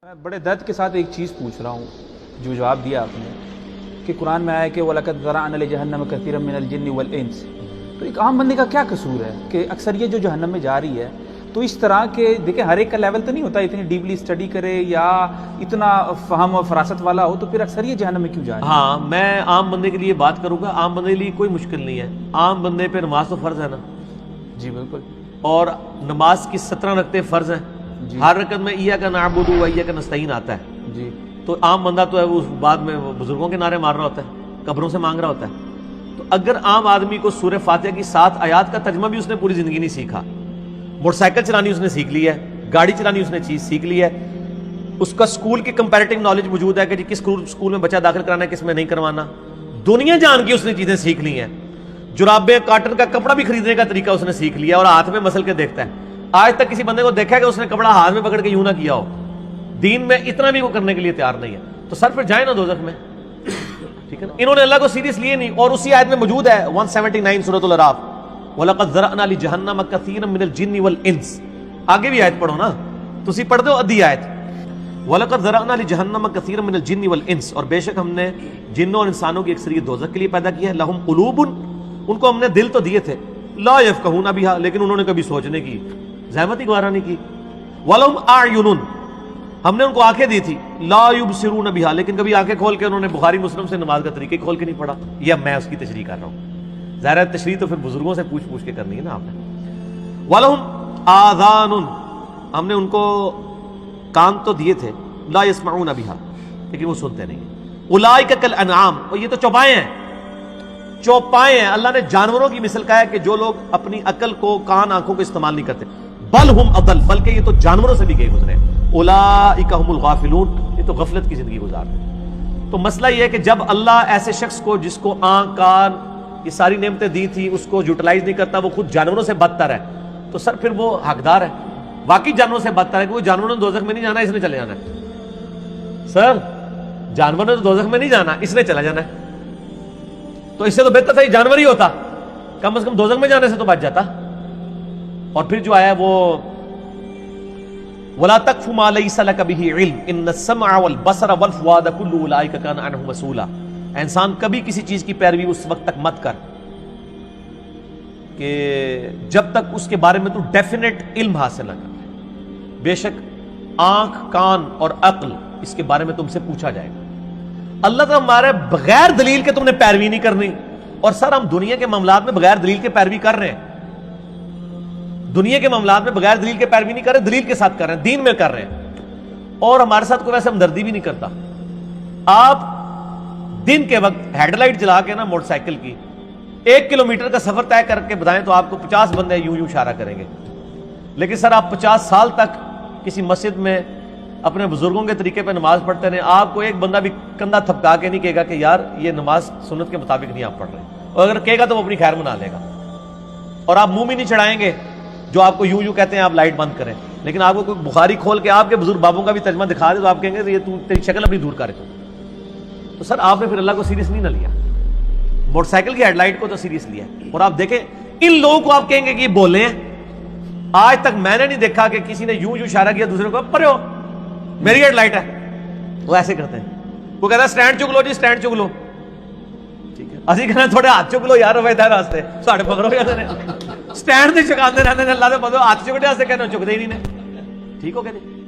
میں بڑے درد کے ساتھ ایک چیز پوچھ رہا ہوں جو جواب دیا آپ نے کہ قرآن میں آیا کہ وَلَقَدْ ذَرَعْنَا لِجَهَنَّمَ كَثِيرًا مِنَ الْجِنِّ وَالْإِنسِ، تو ایک عام بندے کا کیا قصور ہے کہ اکثر یہ جو جہنم میں جا رہی ہے تو اس طرح کے دیکھیں ہر ایک کا لیول تو نہیں ہوتا اتنی ڈیپلی اسٹڈی کرے یا اتنا فہم و فراست والا ہو، تو پھر اکثر یہ جہنم میں کیوں جا رہی ہے؟ ہاں، میں عام بندے کے لیے بات کروں گا. عام بندے کے لیے کوئی مشکل نہیں ہے. عام بندے پہ نماز تو فرض ہے نا، جی بالکل، اور نماز کی 17 رکعتیں فرض ہیں. جی ہر رکعت میں ایاک نعبد و ایاک نستعین آتا ہے. جی تو عام بندہ تو ہے وہ بعد میں بزرگوں کے نعرے مار رہا ہوتا ہے، قبروں سے مانگ رہا ہوتا ہے. تو اگر عام آدمی کو سورہ فاتحہ کی 7 آیات کا ترجمہ بھی اس نے پوری زندگی نہیں سیکھا، موٹر سائیکل چلانی اس نے سیکھ لی ہے، گاڑی چلانی اس نے چیز سیکھ لی ہے، اس کا اسکول کی کمپیریٹو نالج موجود ہے کہ جی کس اسکول میں بچہ داخل کرانا ہے کس میں نہیں کروانا، دنیا جان کی اس نے چیزیں سیکھ لی ہیں. جرابیں کاٹن کا کپڑا بھی خریدنے کا طریقہ اس نے سیکھ لیا اور ہاتھ میں مسل کے دیکھتا ہے. آج تک کسی بندے کو دیکھا ہے کہ اس نے کپڑا ہاتھ میں پکڑ کے یوں نہ کیا ہو. دین میں اتنا بھی وہ کرنے کے لیے تیار نہیں ہے، تو سر پھر جائے نا دوزخ میں. ٹھیک ہے نا، انہوں نے اللہ کو سیریس لیے نہیں. اور اسی آیت میں موجود ہے 179 سورۃ الاعراف، وَلَقَدْ ذَرَعْنَا لِجَهَنَّمَ كَثِيرًا مِنَ الْجِنِّ وَالْإِنسِ. آگے بھی آیت پڑھو نا، تسی پڑھ دو ادھی آیت، وَلَقَدْ ذَرَعْنَا لِجَهَنَّمَ كَثِيرًا مِنَ الْجِنِّ وَالْإِنسِ، اور بے شک ہم نے جنوں اور انسانوں کی اکثریت دوزخ کے لیے پیدا کی ہے. لَهُمْ قُلُوبٌ، ان کو ہم نے دل تو دیے تھے، لَا يَفْقَهُونَ بِهَا، لیکن انہوں نے کبھی سوچنے کی زحمت ہی گوارا نہیں کی. وَلَهُمْ أَعْيُنٌ، ہم نے ان کو آنکھیں دی تھی، لا يبصرون بها، لیکن کبھی آنکھیں کھول کے انہوں نے بخاری مسلم سے نماز کا طریقہ کھول کے نہیں پڑھا. یہ میں اس کی تشریح کر رہا ہوں، ظاہر ہے تشریح تو پھر بزرگوں سے پوچھ پوچھ کے کرنی ہے نا آپ نے. وَلَهُمْ آذَانٌ، ہم نے ان کو کان تو دیے تھے، لا يسمعون بها، لیکن وہ سنتے نہیں. اولئک کالانعام، اور یہ تو چوپائے ہیں، چوپائے ہیں. اللہ نے جانوروں کی مثل کہا ہے کہ جو لوگ اپنی عقل کو، کان، آنکھوں کو استعمال نہیں کرتے. بل ہم اضل، بلکہ یہ تو جانوروں سے بھی گئے گزرے. اولئک هم الغافلون، یہ تو غفلت کی زندگی گزارتے ہیں. تو مسئلہ یہ ہے کہ جب اللہ ایسے شخص کو جس کو آنکھ، کان، یہ ساری نعمتیں دی تھی اس کو یوٹیلائز نہیں کرتا، وہ خود جانوروں سے بدتر ہے، تو سر پھر وہ حقدار ہے، واقعی جانوروں سے بدتر ہے کہ وہ جانوروں نے دوزخ میں نہیں جانا، اس نے چلے جانا ہے. سر جانوروں نے تو دوزخ میں نہیں جانا، اس نے چلا جانا ہے. تو اس سے تو بہتر تھا یہ جانور ہی ہوتا، کم از کم دوزخ میں جانے سے تو بچ جاتا. اور پھر جو آیا وہ وَلَا تَقْفُ مَا لَيْسَ لَكَ بِهِ عِلْمٌ إِنَّ السَّمْعَ وَالْبَصَرَ وَالْفُؤَادَ كُلُّ أُولَئِكَ كَانَ عَنْهُ مَسْئُولًا. انسان کبھی کسی چیز کی پیروی اس وقت تک مت کر کہ جب تک اس کے بارے میں تو ڈیفینیٹ علم حاصل نہ کر لے. بے شک آنکھ، کان اور عقل اس کے بارے میں تم سے پوچھا جائے گا. اللہ تعالیٰ ہمارے بغیر دلیل کے تم نے پیروی نہیں کرنی. اور سر ہم دنیا کے معاملات میں بغیر دلیل کے پیروی کر رہے ہیں، دنیا کے معاملات میں بغیر دلیل کے پیروی نہیں کر رہے، دلیل کے ساتھ کر رہے ہیں، دین میں کر رہے ہیں. اور ہمارے ساتھ کوئی ویسے ہمدردی بھی نہیں کرتا. آپ دن کے وقت ہیڈ لائٹ جلا کے نا موٹر سائیکل کی 1 کلومیٹر کا سفر طے کر کے بتائیں تو آپ کو 50 بندے یوں یوں اشارہ کریں گے. لیکن سر آپ 50 سال تک کسی مسجد میں اپنے بزرگوں کے طریقے پہ نماز پڑھتے رہے، آپ کو ایک بندہ بھی کندھا تھپکا کے نہیں کہے گا کہ یار یہ نماز سنت کے مطابق نہیں آپ پڑھ رہے. اور اگر کہے گا تو وہ اپنی خیر منا لے گا. اور آپ منہ بھی نہیں چڑھائیں گے جو آپ کو یوں یوں کہتے ہیں آپ لائٹ بند کریں. لیکن آپ کو کوئی بخاری کھول کے آپ کے بزرگ بابوں کا بھی ترجمہ دکھا دے تو آپ کہیں گے یہ تو تیری شکل اپنی دور کرے. تو سر آپ نے پھر اللہ کو سیریس نہیں نہ لیا، موٹر سائیکل کی ہیڈ لائٹ کو تو سیریس لیا. اور آپ دیکھیں ان لوگوں کو آپ کہیں گے کہ یہ بولے ہیں، آج تک میں نے نہیں دیکھا کہ کسی نے یوں یوں اشارہ کیا دوسرے کو پرے ہو میری ہیڈ لائٹ ہے. وہ ایسے کرتے ہیں. وہ کہتا ہے سٹینڈ چک لو جی، سٹینڈ چک لو. ٹھیک ہے، اسی کہنا تھوڑے ہاتھ چک لو یار، وہ ادھر راستے ساڑھے پکڑو یا سٹینڈ نہیں چکاتے رہتے ہیں. اللہ سے بدو ہاتھ چکتے واسطے کہنا چکتے ہی نہیں نے. ٹھیک ہو گیا جی.